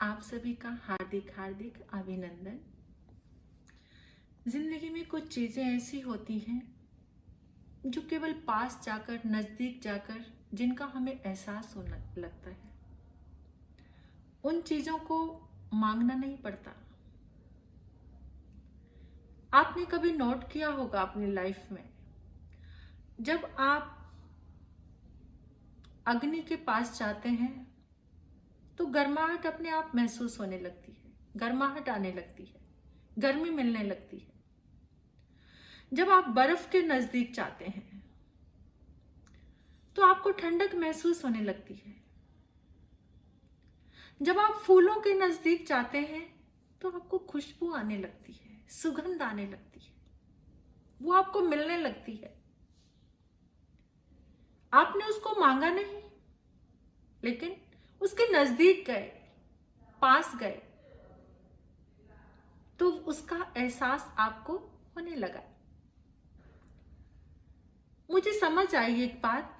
आप सभी का हार्दिक हार्दिक अभिनंदन। जिंदगी में कुछ चीजें ऐसी होती हैं जो केवल पास जाकर, नजदीक जाकर जिनका हमें एहसास होने लगता है। उन चीजों को मांगना नहीं पड़ता। आपने कभी नोट किया होगा अपनी लाइफ में, जब आप अग्नि के पास जाते हैं तो गर्माहट अपने आप महसूस होने लगती है, गर्माहट आने लगती है, गर्मी मिलने लगती है। जब आप बर्फ के नजदीक जाते हैं तो आपको ठंडक महसूस होने लगती है। जब आप फूलों के नजदीक जाते हैं तो आपको खुशबू आने लगती है, सुगंध आने लगती है, वो आपको मिलने लगती है। आपने उसको मांगा नहीं, लेकिन उसके नजदीक गए, पास गए, तो उसका एहसास आपको होने लगा। मुझे समझ आई एक बात,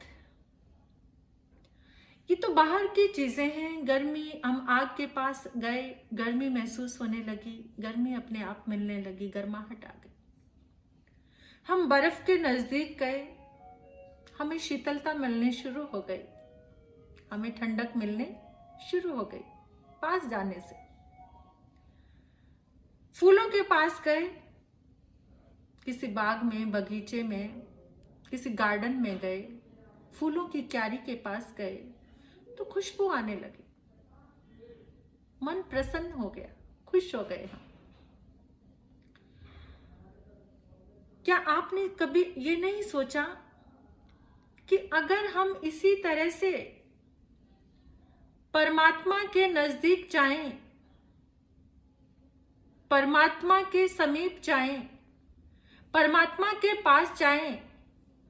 ये तो बाहर की चीजें हैं। गर्मी, हम आग के पास गए, गर्मी महसूस होने लगी, गर्मी अपने आप मिलने लगी, गर्माहट आ गई। हम बर्फ के नजदीक गए, हमें शीतलता मिलने शुरू हो गई, हमें ठंडक मिलने शुरू हो गई पास जाने से। फूलों के पास गए, किसी बाग में, बगीचे में, किसी गार्डन में गए, फूलों की क्यारी के पास गए तो खुशबू आने लगी, मन प्रसन्न हो गया, खुश हो गए हम। क्या आपने कभी ये नहीं सोचा कि अगर हम इसी तरह से परमात्मा के नजदीक जाएं, परमात्मा के समीप जाएं, परमात्मा के पास जाएं,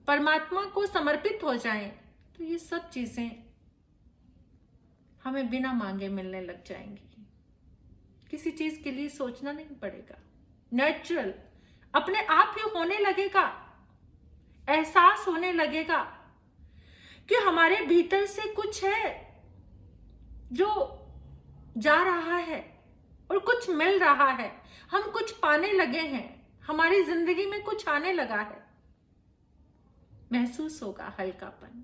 परमात्मा को समर्पित हो जाएं, तो ये सब चीजें हमें बिना मांगे मिलने लग जाएंगी। किसी चीज के लिए सोचना नहीं पड़ेगा, नेचुरल अपने आप ही होने लगेगा। एहसास होने लगेगा कि हमारे भीतर से कुछ है जो जा रहा है और कुछ मिल रहा है, हम कुछ पाने लगे हैं, हमारी जिंदगी में कुछ आने लगा है। महसूस होगा हल्कापन,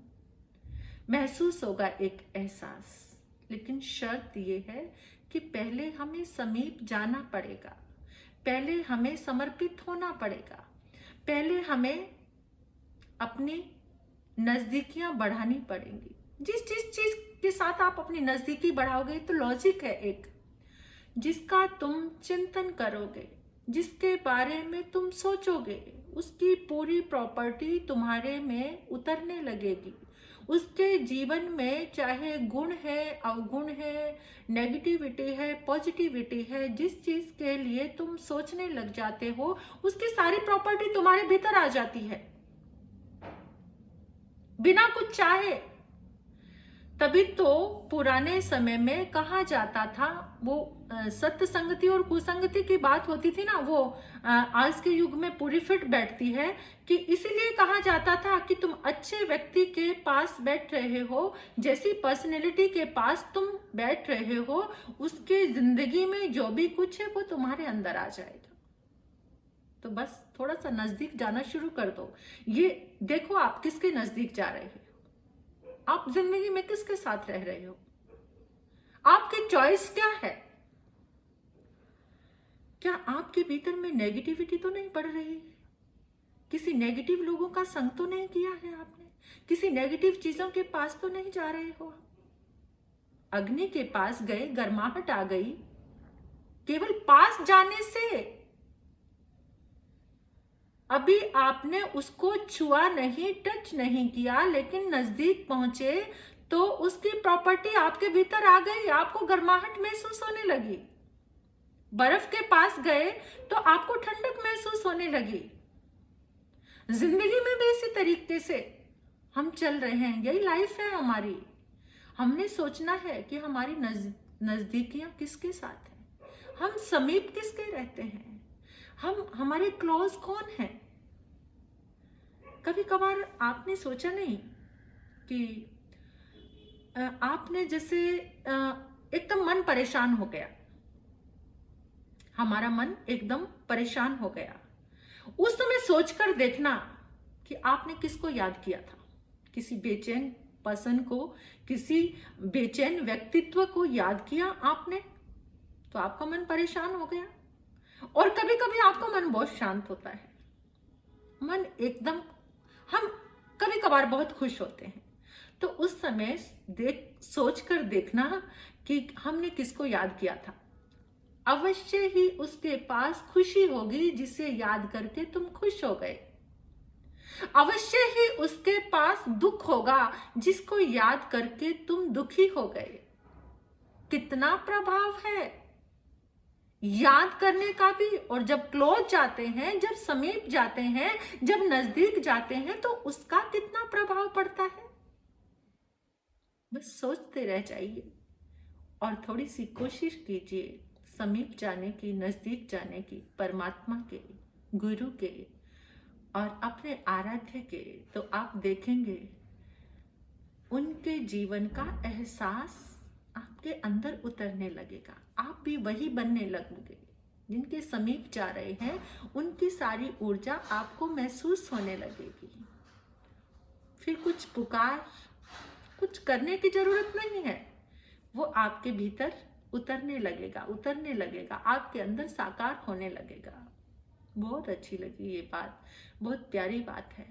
महसूस होगा एक एहसास, लेकिन शर्त ये है कि पहले हमें समीप जाना पड़ेगा, पहले हमें समर्पित होना पड़ेगा, पहले हमें अपनी नजदीकियां बढ़ानी पड़ेंगी। जिस चीज के साथ आप अपनी नजदीकी बढ़ाओगे, तो लॉजिक है एक, जिसका तुम चिंतन करोगे, जिसके बारे में तुम सोचोगे, उसकी पूरी प्रॉपर्टी तुम्हारे में उतरने लगेगी। उसके जीवन में चाहे गुण है, अवगुण है, नेगेटिविटी है, पॉजिटिविटी है, जिस चीज के लिए तुम सोचने लग जाते हो, उसकी सारी प्रॉपर्टी तुम्हारे भीतर आ जाती है, बिना कुछ चाहे। तभी तो पुराने समय में कहा जाता था, वो सत्य संगति और कुसंगति की बात होती थी ना, वो आज के युग में पूरी फिट बैठती है कि इसीलिए कहा जाता था कि तुम अच्छे व्यक्ति के पास बैठ रहे हो, जैसी पर्सनैलिटी के पास तुम बैठ रहे हो, उसके जिंदगी में जो भी कुछ है वो तुम्हारे अंदर आ जाएगा। तो बस थोड़ा सा नजदीक जाना शुरू कर दो। ये देखो आप किसके नजदीक जा रहे हो, आप जिंदगी में किसके साथ रह रहे हो, आपकी चॉइस क्या है। क्या आपके भीतर में नेगेटिविटी तो नहीं बढ़ रही है? किसी नेगेटिव लोगों का संग तो नहीं किया है आपने? किसी नेगेटिव चीजों के पास तो नहीं जा रहे हो? अग्नि के पास गए, गर्माहट आ गई, केवल पास जाने से। अभी आपने उसको छुआ नहीं, टच नहीं किया, लेकिन नजदीक पहुंचे तो उसकी प्रॉपर्टी आपके भीतर आ गई, आपको गर्माहट महसूस होने लगी। बर्फ के पास गए तो आपको ठंडक महसूस होने लगी। जिंदगी में भी इसी तरीके से हम चल रहे हैं, यही लाइफ है हमारी। हमने सोचना है कि हमारी नजदीकियां किसके साथ हैं, हम समीप किसके रहते हैं, हमारे क्लोज कौन है। कभी कभार आपने सोचा नहीं कि आपने जैसे एकदम मन परेशान हो गया, हमारा मन एकदम परेशान हो गया। उस समय सोचकर देखना कि आपने किसको याद किया था, किसी बेचैन पर्सन को, किसी बेचैन व्यक्तित्व को याद किया आपने, तो आपका मन परेशान हो गया। और कभी कभी आपका मन बहुत शांत होता है, मन एकदम, हम कभी कभार बहुत खुश होते हैं, तो उस समय सोच कर देखना कि हमने किसको याद किया था। अवश्य ही उसके पास खुशी होगी जिसे याद करके तुम खुश हो गए। अवश्य ही उसके पास दुख होगा जिसको याद करके तुम दुखी हो गए। कितना प्रभाव है याद करने का भी। और जब क्लोज जाते हैं, जब समीप जाते हैं, जब नजदीक जाते हैं, तो उसका कितना प्रभाव पड़ता है। बस सोचते रह जाइए और थोड़ी सी कोशिश कीजिए समीप जाने की, नजदीक जाने की, परमात्मा के, गुरु के और अपने आराध्य के। तो आप देखेंगे उनके जीवन का एहसास आपके अंदर उतरने लगेगा। आप भी वही बनने लगोगे जिनके समीप जा रहे हैं। उनकी सारी ऊर्जा आपको महसूस होने लगेगी। फिर कुछ पुकार, कुछ करने की जरूरत नहीं है, वो आपके भीतर उतरने लगेगा, उतरने लगेगा, आपके अंदर साकार होने लगेगा। बहुत अच्छी लगी ये बात, बहुत प्यारी बात है।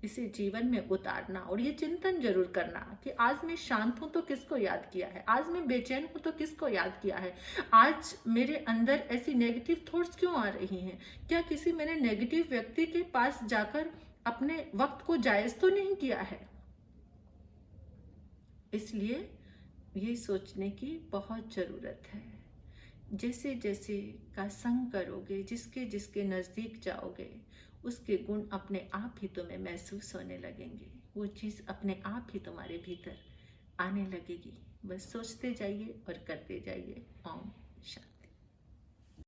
इसे जीवन में उतारना और ये चिंतन जरूर करना कि आज मैं शांत हूं तो किसको याद किया है, आज मैं बेचैन हूं तो किसको याद किया है, आज मेरे अंदर ऐसी नेगेटिव थॉट्स क्यों आ रही हैं, क्या किसी मैंने नेगेटिव व्यक्ति के पास जाकर अपने वक्त को जायज तो नहीं किया है। इसलिए ये सोचने की बहुत जरूरत है। जैसे जैसे का संग करोगे, जिसके जिसके नजदीक जाओगे, उसके गुण अपने आप ही तुम्हें महसूस होने लगेंगे। वो चीज अपने आप ही तुम्हारे भीतर आने लगेगी। बस सोचते जाइए और करते जाइए। ओम शांति।